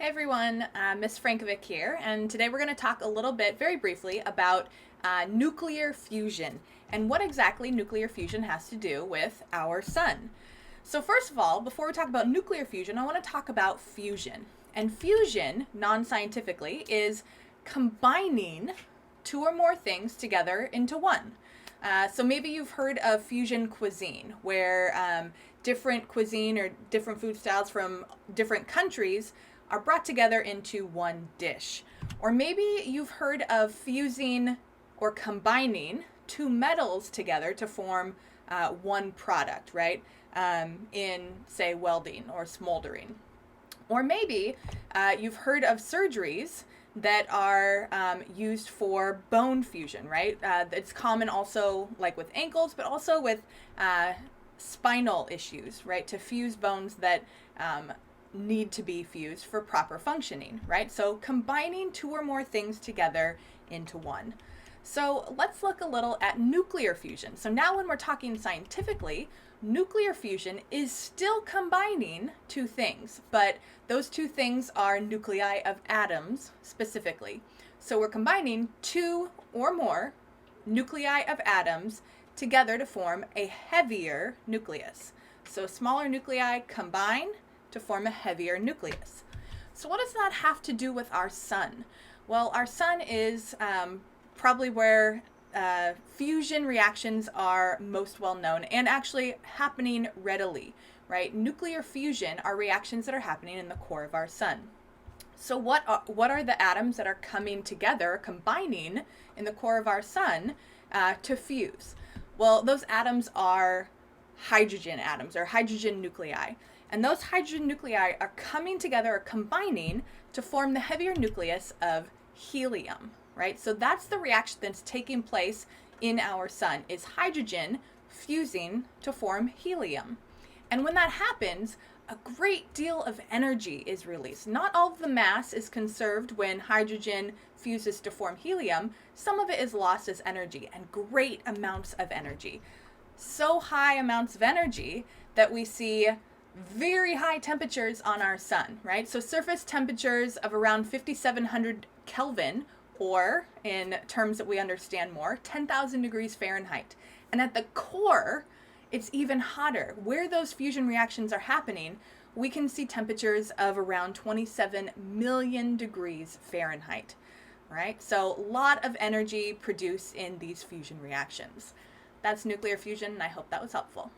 Hey everyone, Miss Frankovic here, and today we're going to talk a little bit, very briefly, about nuclear fusion and what exactly nuclear fusion has to do with our sun. So first of all, before we talk about nuclear fusion, I want to talk about fusion. And fusion, non-scientifically, is combining two or more things together into one. So maybe you've heard of fusion cuisine, where different cuisine or different food styles from different countries are brought together into one dish. Or maybe you've heard of fusing or combining two metals together to form one product, right? In, say, welding or smoldering. Or maybe you've heard of surgeries that are used for bone fusion, right? It's common also like with ankles, but also with spinal issues, right? To fuse bones that need to be fused for proper functioning, right? So combining two or more things together into one. So let's look a little at nuclear fusion. So now when we're talking scientifically, nuclear fusion is still combining two things, but those two things are nuclei of atoms specifically. So we're combining two or more nuclei of atoms together to form a heavier nucleus. So smaller nuclei combine to form a heavier nucleus. So what does that have to do with our sun? Well, our sun is probably where fusion reactions are most well known and actually happening readily, right? Nuclear fusion are reactions that are happening in the core of our sun. So what are the atoms that are coming together, combining in the core of our sun to fuse? Well, those atoms are hydrogen atoms or hydrogen nuclei. And those hydrogen nuclei are coming together or combining to form the heavier nucleus of helium, right? So that's the reaction that's taking place in our sun, is hydrogen fusing to form helium. And when that happens, a great deal of energy is released. Not all of the mass is conserved when hydrogen fuses to form helium. Some of it is lost as energy, and great amounts of energy. So high amounts of energy that we see very high temperatures on our sun, right? So surface temperatures of around 5,700 Kelvin, or in terms that we understand more, 10,000 degrees Fahrenheit. And at the core, it's even hotter. Where those fusion reactions are happening, we can see temperatures of around 27 million degrees Fahrenheit, right? So a lot of energy produced in these fusion reactions. That's nuclear fusion, and I hope that was helpful.